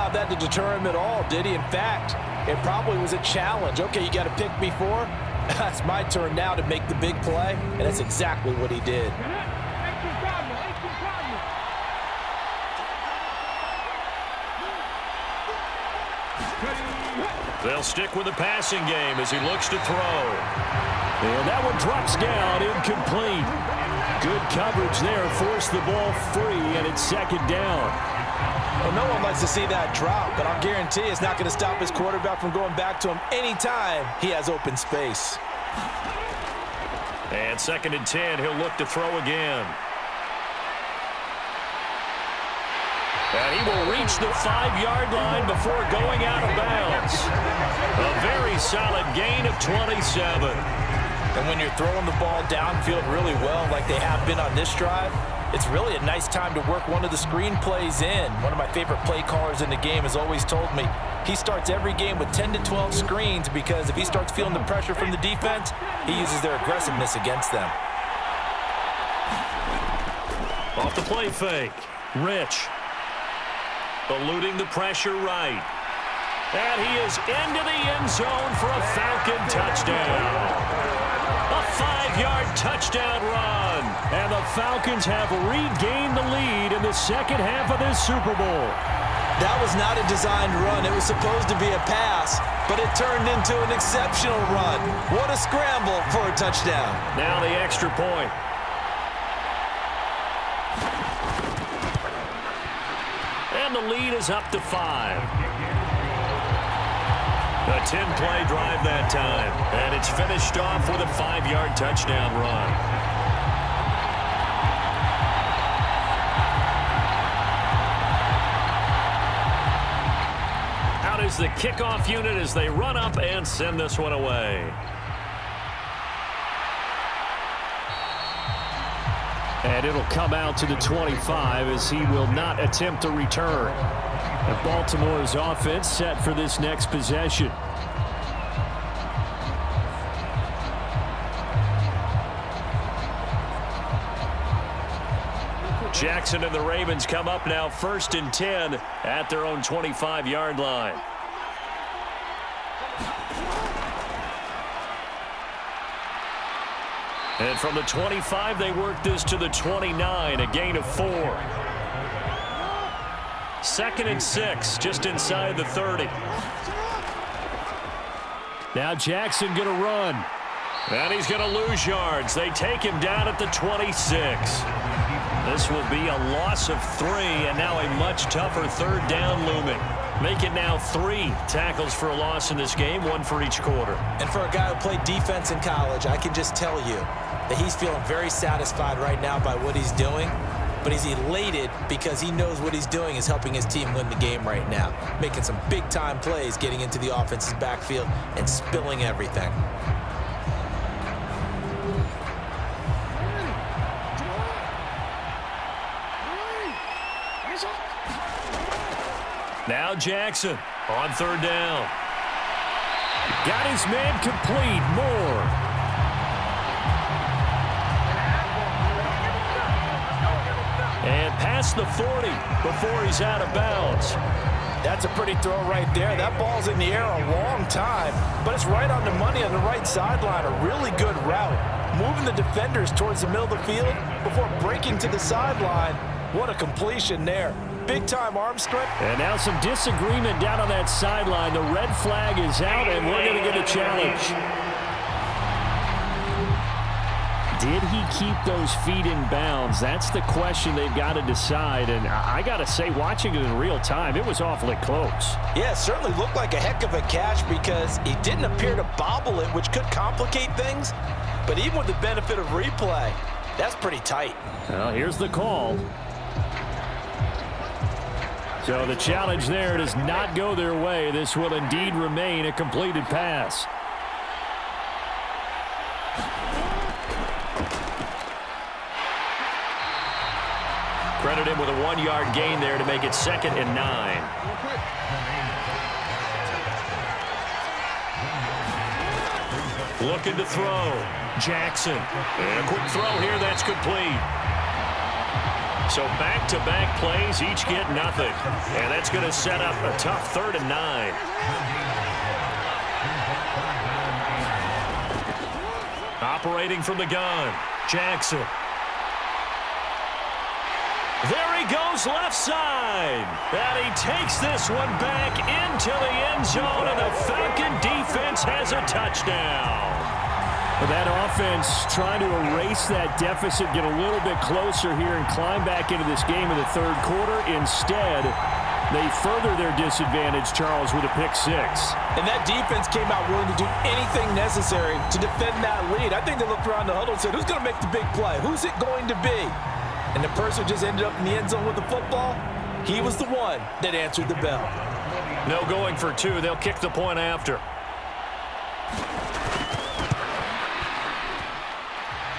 allow that to deter him at all, did he? In fact, it probably was a challenge. Okay, you got to pick me four. That's my turn now to make the big play, and that's exactly what he did. They'll stick with the passing game as he looks to throw. And that one drops down, incomplete. Good coverage there, forced the ball free, and it's second down. Well, no one likes to see that drop, but I'll guarantee it's not going to stop his quarterback from going back to him anytime he has open space. And 2nd and 10, he'll look to throw again. And he will reach the 5-yard line before going out of bounds. A very solid gain of 27. And when you're throwing the ball downfield really well like they have been on this drive, it's really a nice time to work one of the screen plays in. One of my favorite play callers in the game has always told me he starts every game with 10 to 12 screens because if he starts feeling the pressure from the defense, he uses their aggressiveness against them. Off the play fake. Rich. Eluding the pressure right. And he is into the end zone for a Falcon touchdown. A 5-yard touchdown run. And the Falcons have regained the lead in the second half of this Super Bowl. That was not a designed run. It was supposed to be a pass, but it turned into an exceptional run. What a scramble for a touchdown. Now the extra point. And the lead is up to 5. A 10-play drive that time. And it's finished off with a 5-yard touchdown run. Out is the kickoff unit as they run up and send this one away. And it'll come out to the 25 as he will not attempt to return. And Baltimore's offense set for this next possession. Jackson and the Ravens come up now 1st and 10 at their own 25-yard line. And from the 25, they work this to the 29, a gain of 4. 2nd and 6, just inside the 30. Now Jackson going to run. And he's going to lose yards. They take him down at the 26. This will be a loss of 3, and now a much tougher 3rd down looming. Make it now 3 tackles for a loss in this game, 1 for each quarter. And for a guy who played defense in college, I can just tell you that he's feeling very satisfied right now by what he's doing. But he's elated because he knows what he's doing is helping his team win the game right now. Making some big-time plays, getting into the offense's backfield and spilling everything. Now Jackson on 3rd down. Got his man complete. Moore. And past the 40 before he's out of bounds. That's a pretty throw right there. That ball's in the air a long time, but it's right on the money on the right sideline. A really good route. Moving the defenders towards the middle of the field before breaking to the sideline. What a completion there. Big-time arm strength. And now some disagreement down on that sideline. The red flag is out, and we're going to get a challenge. Did he keep those feet in bounds? That's the question they've got to decide. And I got to say, watching it in real time, it was awfully close. Yeah, it certainly looked like a heck of a catch because he didn't appear to bobble it, which could complicate things. But even with the benefit of replay, that's pretty tight. Well, here's the call. So the challenge there does not go their way. This will indeed remain a completed pass. Credit him with a 1-yard gain there to make it 2nd and 9. Looking to throw. Jackson. And a quick throw here that's complete. So back-to-back plays, each get nothing. And that's going to set up a tough 3rd and 9. Operating from the gun, Jackson. There he goes left side. And he takes this one back into the end zone, and the Falcon defense has a touchdown. That offense trying to erase that deficit, get a little bit closer here and climb back into this game in the 3rd quarter. Instead, they further their disadvantage, Charles, with a pick 6. And that defense came out willing to do anything necessary to defend that lead. I think they looked around the huddle and said, who's going to make the big play? Who's it going to be? And the person who just ended up in the end zone with the football, he was the one that answered the bell. No going for 2. They'll kick the point after.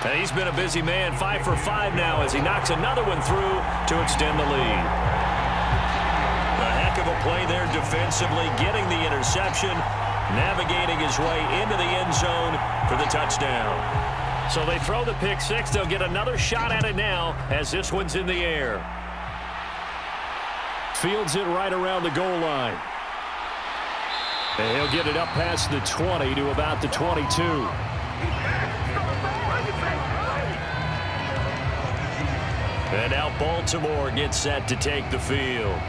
And he's been a busy man, 5 for 5 now as he knocks another one through to extend the lead. A heck of a play there defensively, getting the interception, navigating his way into the end zone for the touchdown. So they throw the pick 6. They'll get another shot at it now as this one's in the air. Fields it right around the goal line. And he'll get it up past the 20 to about the 22. And now Baltimore gets set to take the field.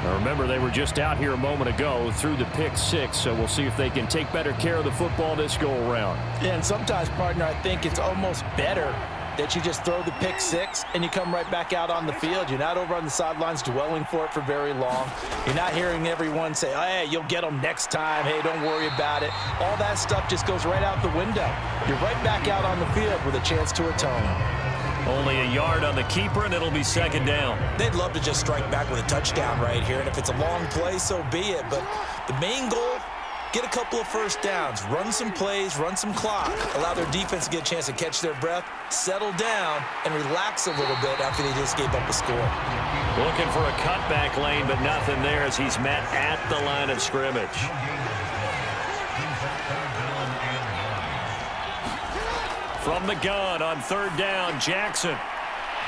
Now remember, they were just out here a moment ago through the pick 6, so we'll see if they can take better care of the football this go-around. Yeah, and sometimes, partner, I think it's almost better that you just throw the pick 6 and you come right back out on the field. You're not over on the sidelines dwelling for it for very long. You're not hearing everyone say, oh, hey, you'll get them next time. Hey, don't worry about it. All that stuff just goes right out the window. You're right back out on the field with a chance to atone. Only a yard on the keeper, and it'll be 2nd down. They'd love to just strike back with a touchdown right here, and if it's a long play, so be it. But the main goal, get a couple of first downs, run some plays, run some clock, allow their defense to get a chance to catch their breath, settle down, and relax a little bit after they just gave up a score. Looking for a cutback lane, but nothing there as he's met at the line of scrimmage. From the gun on 3rd down, Jackson.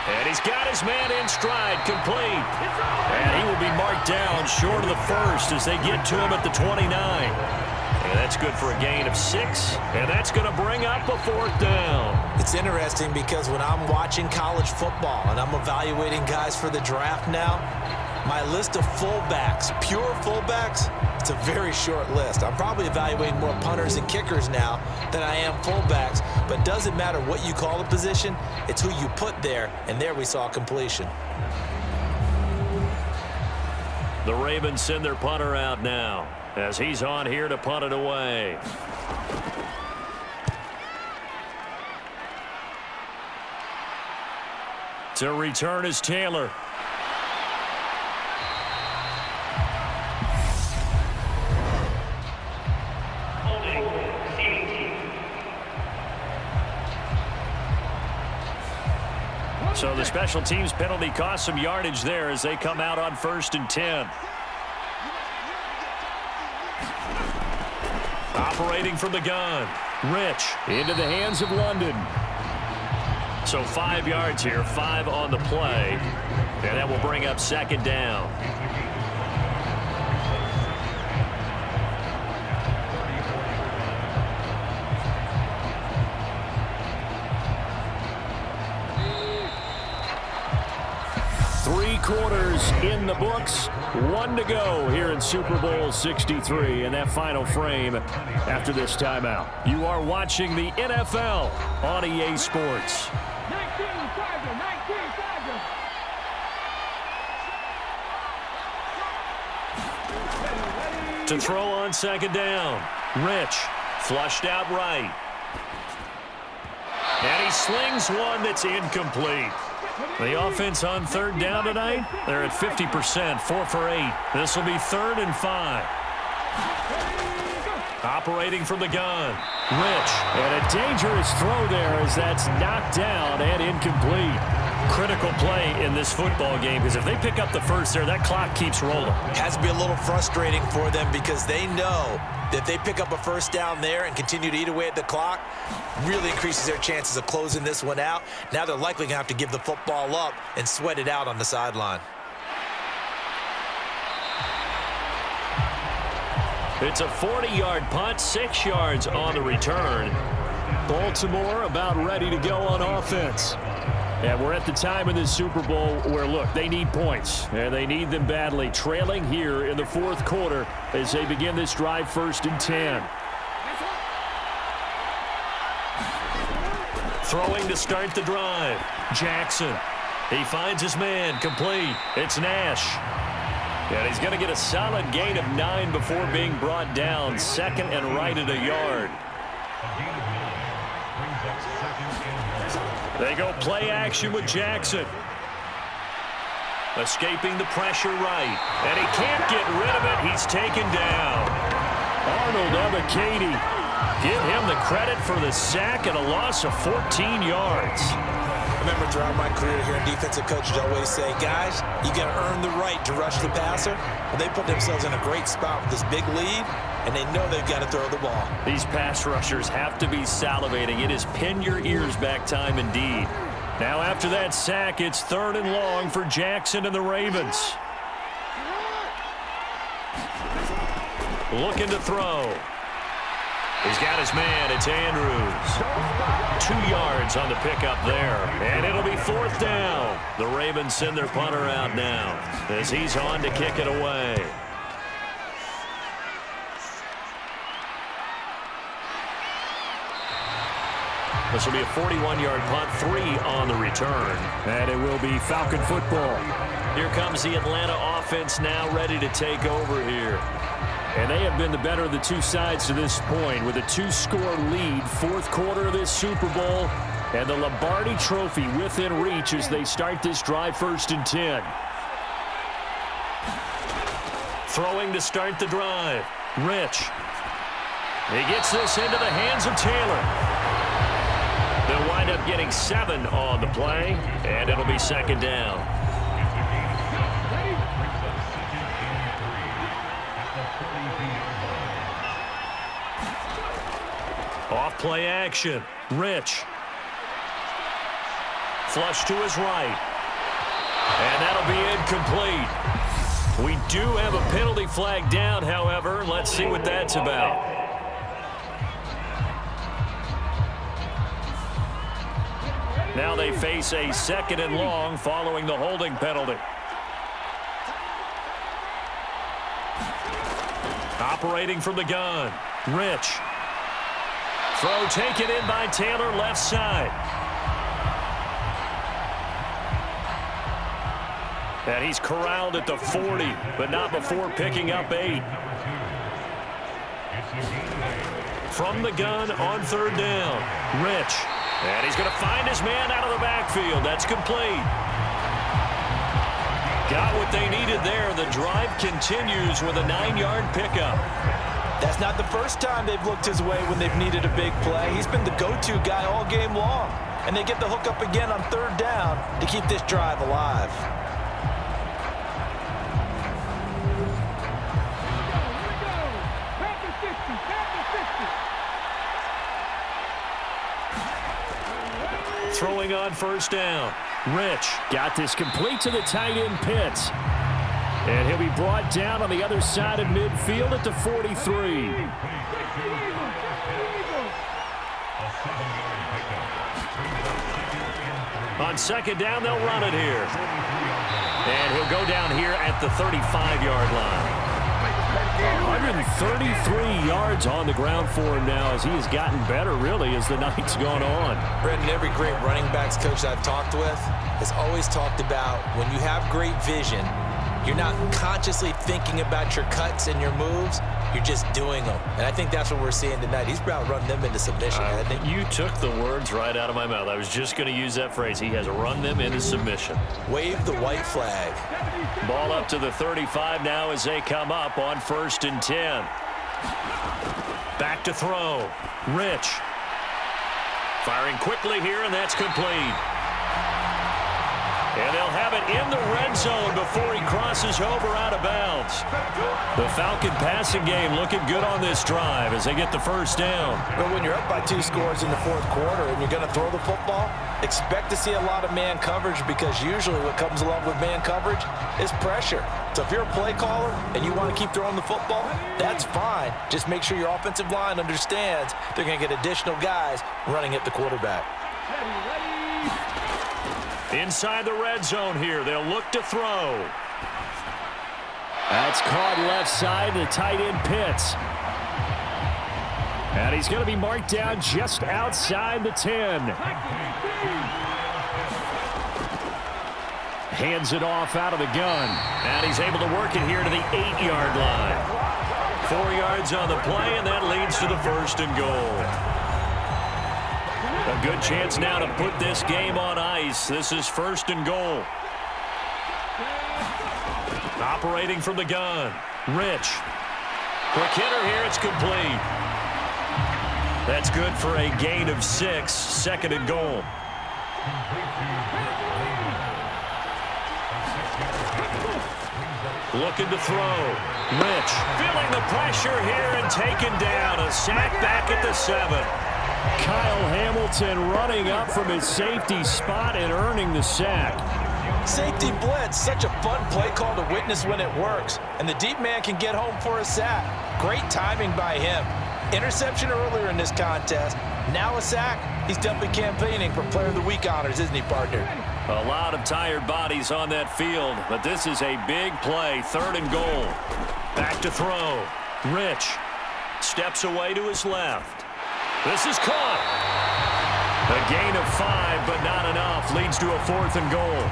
And he's got his man in stride, complete. And he will be marked down short of the 1st as they get to him at the 29. And that's good for a gain of 6. And that's going to bring up a 4th down. It's interesting because when I'm watching college football and I'm evaluating guys for the draft now, my list of fullbacks, pure fullbacks, it's a very short list. I'm probably evaluating more punters and kickers now than I am fullbacks, but it doesn't matter what you call the position, it's who you put there, and there we saw completion. The Ravens send their punter out now as he's on here to punt it away. To return is Taylor. So the special teams penalty cost some yardage there as they come out on 1st and 10. Operating from the gun, Rich Into the hands of London. So 5 yards here, 5 on the play. And that will bring up 2nd down. Quarters in the books, 1 to go here in Super Bowl 63 in that final frame after this timeout. You are watching the NFL on EA Sports. To throw on 2nd down, Rich flushed out right. And he slings one that's incomplete. The offense on 3rd down tonight, they're at 50%, 4 for 8. This will be 3rd and 5. Operating from the gun, Rich. And a dangerous throw there as that's knocked down and incomplete. Critical play in this football game, because if they pick up the first there, that clock keeps rolling. It has to be a little frustrating for them because they know that if they pick up a first down there and continue to eat away at the clock, really increases their chances of closing this one out. Now they're likely going to have to give the football up and sweat it out on the sideline. It's a 40-yard punt, 6 yards on the return. Baltimore about ready to go on offense. And we're at the time in this Super Bowl where, look, they need points. And they need them badly. Trailing here in the fourth quarter as they begin this drive, 1st and 10. Throwing to start the drive. Jackson. He finds his man. Complete. It's Nash. And he's going to get a solid gain of 9 before being brought down. 2nd and right at a yard. They go play action with Jackson. Escaping the pressure right. And he can't get rid of it. He's taken down. Arnold Ebiketie. Give him the credit for the sack and a loss of 14 yards. I remember throughout my career here, defensive coaches always say, guys, you got to earn the right to rush the passer. And they put themselves in a great spot with this big lead, and they know they've got to throw the ball. These pass rushers have to be salivating. It is pin your ears back time indeed. Now after that sack, it's 3rd and long for Jackson and the Ravens. Looking to throw. He's got his man. It's Andrews. 2 yards on the pickup there. And it'll be 4th down. The Ravens send their punter out now as he's on to kick it away. This will be a 41-yard punt, 3 on the return. And it will be Falcon football. Here comes the Atlanta offense now ready to take over here. And they have been the better of the two sides to this point with a 2-score lead, 4th quarter of this Super Bowl, and the Lombardi Trophy within reach as they start this drive, 1st and 10. Throwing to start the drive. Rich. He gets this into the hands of Taylor. They'll wind up getting 7 on the play, and it'll be 2nd down. Off play action. Rich. Flush to his right. And that'll be incomplete. We do have a penalty flag down, however. Let's see what that's about. Now they face a 2nd and long following the holding penalty. Operating from the gun. Rich. Throw taken in by Taylor, left side. And he's corralled at the 40, but not before picking up 8. From the gun on 3rd down. Rich. And he's going to find his man out of the backfield. That's complete. Got what they needed there. The drive continues with a 9-yard pickup. That's not the first time they've looked his way when they've needed a big play. He's been the go-to guy all game long. And they get the hook up again on 3rd down to keep this drive alive. Throwing on 1st down. Rich. Got this complete to the tight end Pitts. And he'll be brought down on the other side of midfield at the 43. On 2nd down, they'll run it here. And he'll go down here at the 35-yard line. 133 yards on the ground for him now as he has gotten better, really, as the night's gone on. Brendan, every great running backs coach I've talked with has always talked about when you have great vision, you're not consciously thinking about your cuts and your moves. You're just doing them. And I think that's what we're seeing tonight. He's about run them into submission, hasn't he? You took the words right out of my mouth. I was just going to use that phrase. He has run them into submission. Wave the white flag. Ball up to the 35 now as they come up on 1st and 10. Back to throw. Rich. Firing quickly here, and that's complete. And they'll have it in the red zone before he crosses over out of bounds. The Falcon passing game looking good on this drive as they get the first down. But when you're up by 2 scores in the fourth quarter and you're going to throw the football, expect to see a lot of man coverage, because usually what comes along with man coverage is pressure. So if you're a play caller and you want to keep throwing the football, that's fine. Just make sure your offensive line understands they're going to get additional guys running at the quarterback. Inside the red zone here, they'll look to throw. That's caught left side, the tight end Pitts. And he's going to be marked down just outside the 10. Hands it off out of the gun. And he's able to work it here to the 8-yard line. 4 yards on the play, and that leads to the 1st and goal. A good chance now to put this game on ice. This is 1st and goal. Operating from the gun, Rich. Quick hitter here, it's complete. That's good for a gain of 6, 2nd and goal. Looking to throw. Rich feeling the pressure here and taken down. A sack back at the 7. Kyle Hamilton running up from his safety spot and earning the sack. Safety blitz, such a fun play call to witness when it works. And the deep man can get home for a sack. Great timing by him. Interception earlier in this contest. Now a sack. He's definitely campaigning for Player of the Week honors, isn't he, partner? A lot of tired bodies on that field, but this is a big play. 3rd and goal. Back to throw. Rich steps away to his left. This is caught. A gain of 5, but not enough. Leads to a 4th and goal.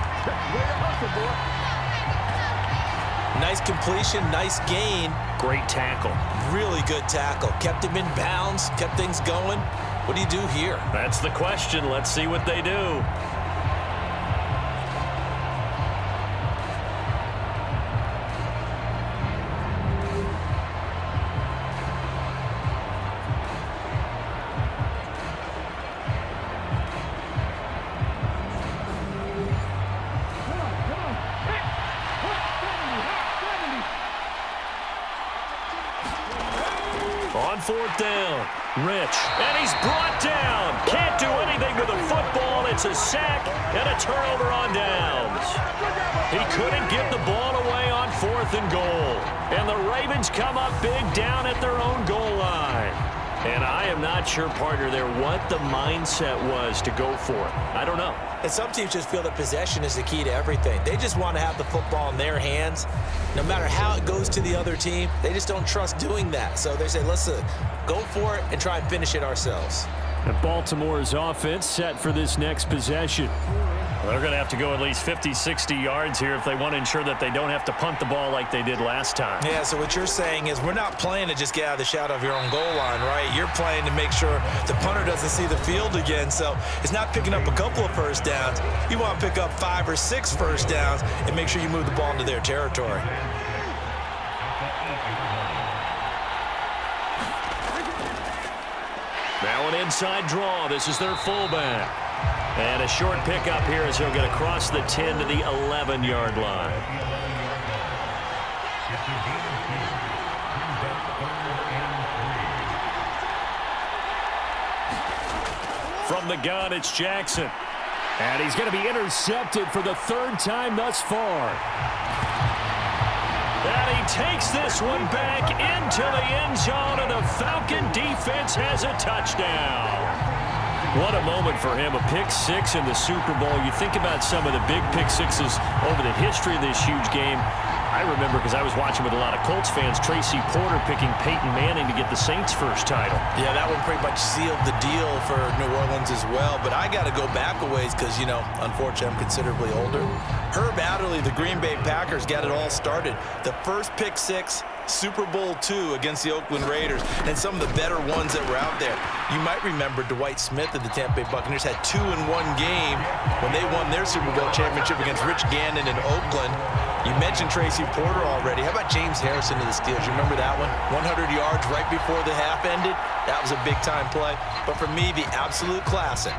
Nice completion, nice gain. Great tackle. Really good tackle. Kept him in bounds, kept things going. What do you do here? That's the question. Let's see what they do. On 4th down, Rich, and he's brought down. Can't do anything with a football. It's a sack and a turnover on downs. He couldn't get the ball away on 4th and goal. And the Ravens come up big down at their own goal line. And I am not sure, partner, there what the mindset was to go for it. I don't know. And some teams just feel that possession is the key to everything. They just want to have the football in their hands. No matter how it goes to the other team, they just don't trust doing that. So they say, listen, go for it and try and finish it ourselves. And Baltimore's offense set for this next possession. They're going to have to go at least 50, 60 yards here if they want to ensure that they don't have to punt the ball like they did last time. Yeah, so what you're saying is we're not playing to just get out of the shadow of your own goal line, right? You're playing to make sure the punter doesn't see the field again. So it's not picking up a couple of first downs. You want to pick up 5 or 6 first downs and make sure you move the ball into their territory. Now an inside draw. This is their fullback. And a short pickup here as he'll get across the 10 to the 11-yard line. From the gun, it's Jackson. And he's going to be intercepted for the 3rd time thus far. And he takes this one back into the end zone, and the Falcon defense has a touchdown. What a moment for him, a pick-6 in the Super Bowl. You think about some of the big pick-6s over the history of this huge game. I remember, because I was watching with a lot of Colts fans, Tracy Porter picking Peyton Manning to get the Saints' first title. Yeah, that one pretty much sealed the deal for New Orleans as well. But I got to go back a ways because, you know, unfortunately I'm considerably older. Herb Adderley, the Green Bay Packers, got it all started. The first pick-6, Super Bowl II against the Oakland Raiders, and some of the better ones that were out there. You might remember Dwight Smith of the Tampa Bay Buccaneers had 2 in one game when they won their Super Bowl championship against Rich Gannon in Oakland. You mentioned Tracy Porter already. How about James Harrison of the Steelers? You remember that one? 100 yards right before the half ended. That was a big-time play. But for me, the absolute classic,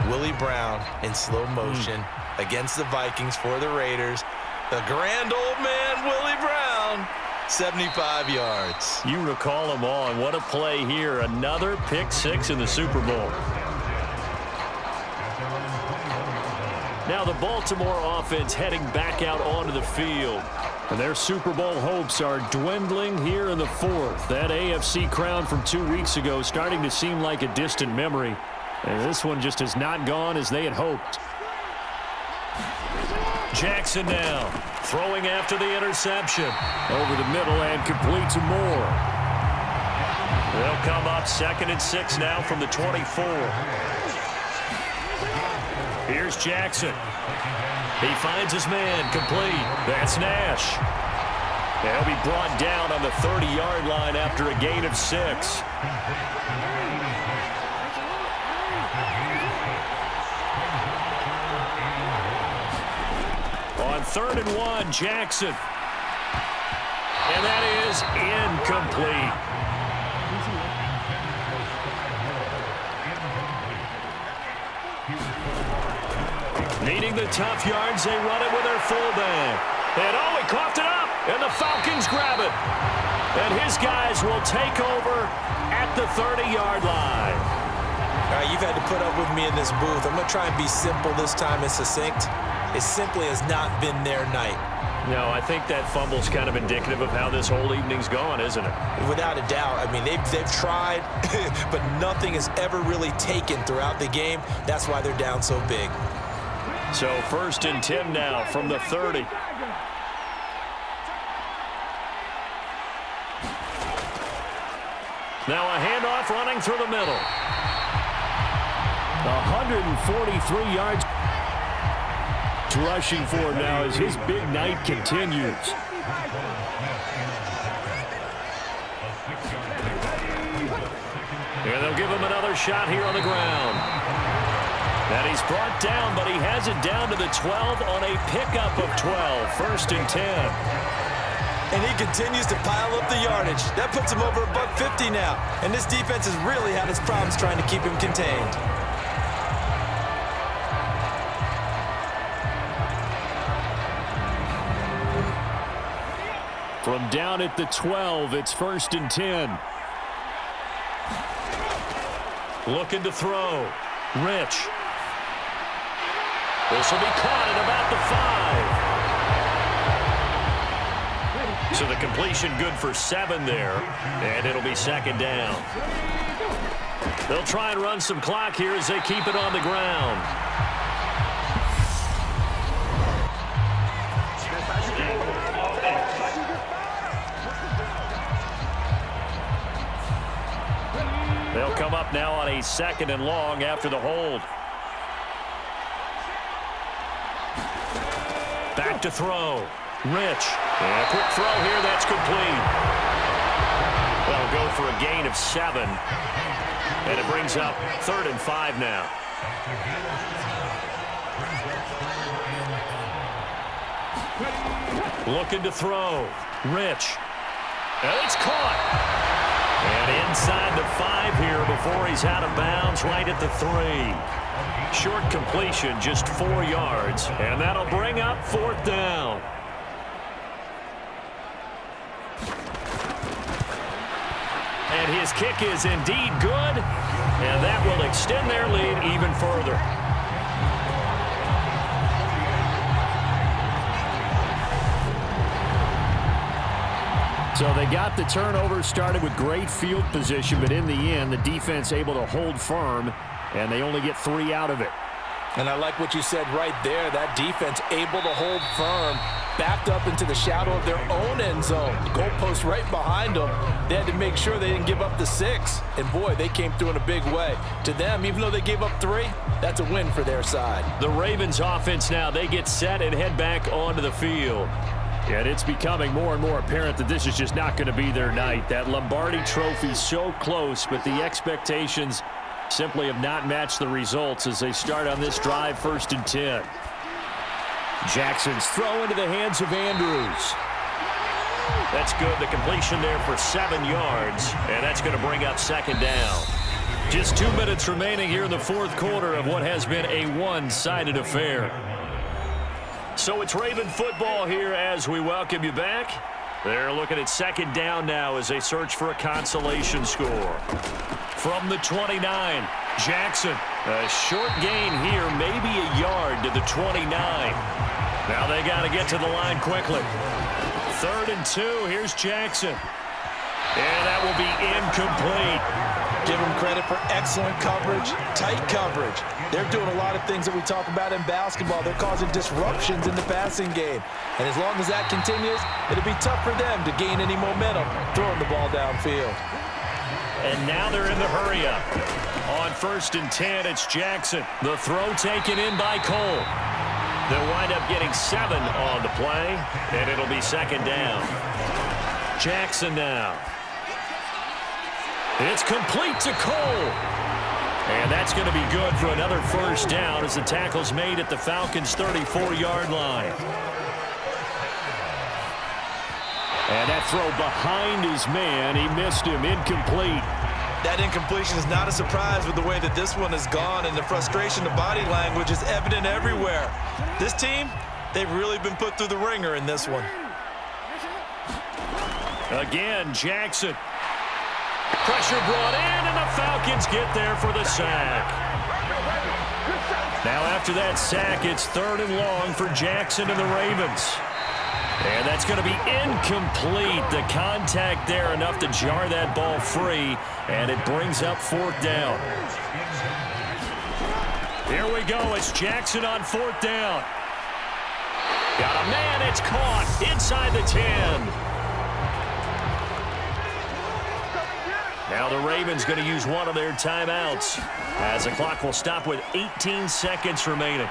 Willie Brown in slow motion. against the Vikings for the Raiders. The grand old man, Willie Brown, 75 yards. You recall them all, and what a play here. Another pick six in the Super Bowl. Now the Baltimore offense heading back out onto the field. And their Super Bowl hopes are dwindling here in the fourth. That AFC crown from 2 weeks ago starting to seem like a distant memory. And this one just has not gone as they had hoped. Jackson now throwing after the interception. Over the middle and complete to Moore. They'll come up 2nd and 6 now from the 24. Here's Jackson. He finds his man, complete. That's Nash. He'll be brought down on the 30-yard line after a gain of 6. On 3rd and 1, Jackson. And that is incomplete. Needing the tough yards, they run it with their fullback. And he coughed it up, and the Falcons grab it. And his guys will take over at the 30-yard line. All right, you've had to put up with me in this booth. I'm going to try and be simple this time and succinct. It simply has not been their night. No, I think that fumble's kind of indicative of how this whole evening's gone, isn't it? Without a doubt. I mean, they've tried, but nothing has ever really taken throughout the game. That's why they're down so big. So 1st and 10 now from the 30. Now a handoff running through the middle. 143 yards rushing for him now as his big night continues. And they'll give him another shot here on the ground. And he's brought down, but he has it down to the 12 on a pickup of 12. 1st and 10. And he continues to pile up the yardage. That puts him over $150 now. And this defense has really had its problems trying to keep him contained. From down at the 12, it's 1st and 10. Looking to throw. Rich. This will be caught at about the 5. So the completion good for 7 there. And it'll be 2nd down. They'll try and run some clock here as they keep it on the ground. They'll come up now on a 2nd and long after the hold. Back to throw. Rich. And a quick throw here. That's complete. They'll go for a gain of 7. And it brings up 3rd and 5 now. Looking to throw. Rich. And it's caught. And inside the 5 here before he's out of bounds, right at the 3. Short completion, just 4 yards, and that'll bring up 4th down. And his kick is indeed good, and that will extend their lead even further. So they got the turnover, started with great field position, but in the end, the defense able to hold firm, and they only get 3 out of it. And I like what you said right there. That defense able to hold firm, backed up into the shadow of their own end zone. Goalpost right behind them. They had to make sure they didn't give up the 6. And, boy, they came through in a big way. To them, even though they gave up 3, that's a win for their side. The Ravens offense now, they get set and head back onto the field. And it's becoming more and more apparent that this is just not going to be their night. That Lombardi trophy so close, but the expectations simply have not matched the results as they start on this drive, 1st and 10. Jackson's throw into the hands of Andrews. That's good. The completion there for 7 yards, and that's going to bring up 2nd down. Just 2 minutes remaining here in the 4th quarter of what has been a one-sided affair. So it's Raven football here as we welcome you back. They're looking at second down now as they search for a consolation score. From the 29, Jackson. A short gain here, maybe a yard to the 29. Now they got to get to the line quickly. 3rd and 2, here's Jackson. And that will be incomplete. Give them credit for excellent coverage, tight coverage. They're doing a lot of things that we talk about in basketball. They're causing disruptions in the passing game. And as long as that continues, it'll be tough for them to gain any momentum throwing the ball downfield. And now they're in the hurry-up. On 1st and 10, it's Jackson. The throw taken in by Cole. They'll wind up getting 7 on the play, and it'll be 2nd down. Jackson now. It's complete to Cole. And that's going to be good for another 1st down as the tackle's made at the Falcons' 34-yard line. And that throw behind his man, he missed him, incomplete. That incompletion is not a surprise with the way that this one has gone, and the frustration, the body language is evident everywhere. This team, they've really been put through the ringer in this one. Again, Jackson. Pressure brought in, and the Falcons get there for the sack. Now after that sack, it's 3rd and long for Jackson and the Ravens. And that's going to be incomplete. The contact there enough to jar that ball free, and it brings up 4th down. Here we go. It's Jackson on 4th down. Got a man. It's caught inside the 10. Now the Ravens going to use one of their timeouts as the clock will stop with 18 seconds remaining.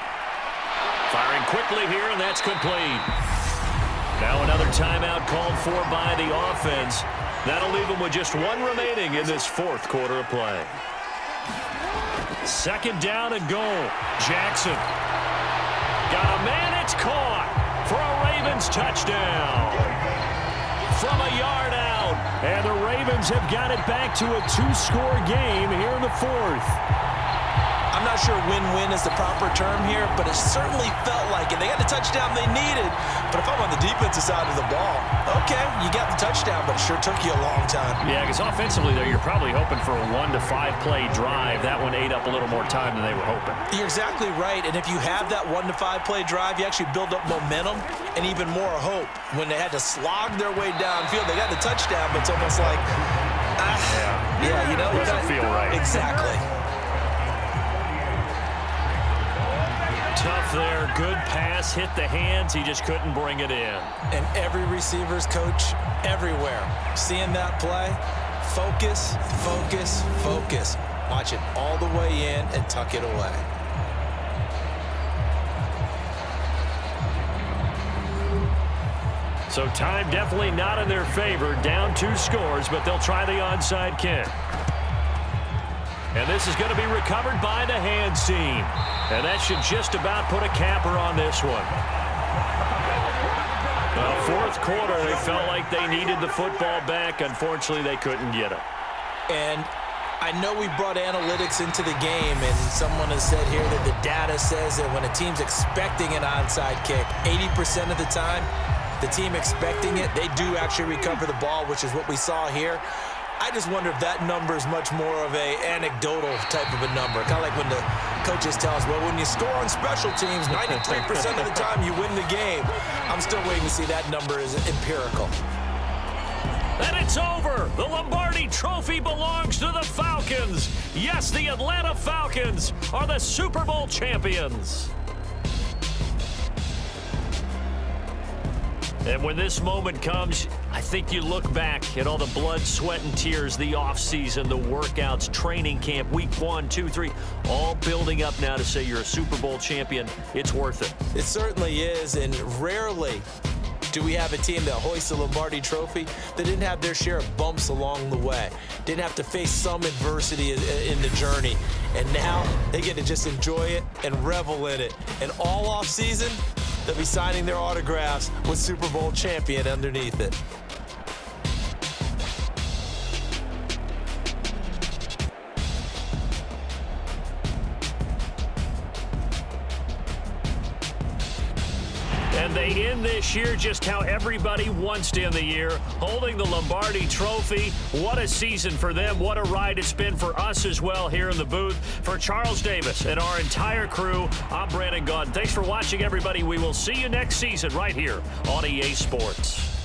Firing quickly here, and that's complete. Now another timeout called for by the offense. That'll leave them with just 1 remaining in this 4th quarter of play. 2nd down and goal. Jackson. Got a man, it's caught for a Ravens touchdown. From a yard out. And the Ravens have got it back to a 2-score game here in the 4th. I'm not sure win-win is the proper term here, but it certainly felt like it. They got the touchdown they needed, but if I'm on the defensive side of the ball, okay, you got the touchdown, but it sure took you a long time. Yeah, because offensively there, you're probably hoping for a 1 to 5 play drive. That one ate up a little more time than they were hoping. You're exactly right, and if you have that 1 to 5 play drive, you actually build up momentum and even more hope. When they had to slog their way downfield, they got the touchdown, but it's almost like, yeah, you know, it doesn't feel right. Exactly. Tough there, good pass, hit the hands, he just couldn't bring it in. And every receiver's coach everywhere, seeing that play, focus, focus, focus. Watch it all the way in and tuck it away. So time definitely not in their favor, down 2 scores, but they'll try the onside kick. And this is going to be recovered by the hands team. And that should just about put a capper on this one. Well, 4th quarter, they felt like they needed the football back. Unfortunately, they couldn't get it. And I know we brought analytics into the game, and someone has said here that the data says that when a team's expecting an onside kick, 80% of the time, the team expecting it, they do actually recover the ball, which is what we saw here. I just wonder if that number is much more of a anecdotal type of a number. Kind of like when the coaches tell us, well, when you score on special teams, 93% of the time you win the game. I'm still waiting to see that number is empirical. And it's over. The Lombardi Trophy belongs to the Falcons. Yes, the Atlanta Falcons are the Super Bowl champions. And when this moment comes, I think you look back at all the blood, sweat, and tears, the offseason, the workouts, training camp, week 1, 2, 3, all building up now to say you're a Super Bowl champion. It's worth it. It certainly is, and rarely do we have a team that hoists the Lombardi Trophy that didn't have their share of bumps along the way, didn't have to face some adversity in the journey, and now they get to just enjoy it and revel in it. And all offseason, they'll be signing their autographs with Super Bowl champion underneath it. They end this year just how everybody wants to end the year, holding the Lombardi Trophy. What a season for them. What a ride it's been for us as well here in the booth. For Charles Davis and our entire crew, I'm Brandon Gaudin. Thanks for watching, everybody. We will see you next season right here on EA Sports.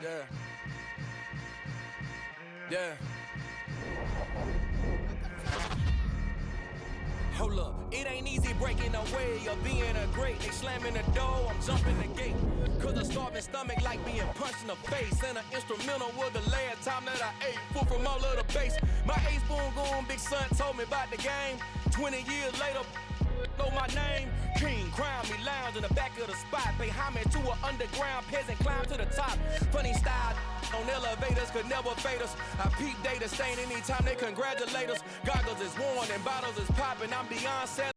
Yeah. Yeah. Hold up, it ain't easy breaking away or being a great. They slamming the door, I'm jumping the gate. Cause a starving stomach like being punched in the face. And an instrumental was the last time that I ate. Full from all of the bass. My ace boom goon, big son told me about the game. 20 years later, know my name. King, crown me, lounge in the back of the spot. Pay homage to an underground peasant, climb to the top. Funny style on elevators could never fade us. I peep data stain anytime they congratulate us. Goggles is worn and bottles is popping. I'm Beyonce.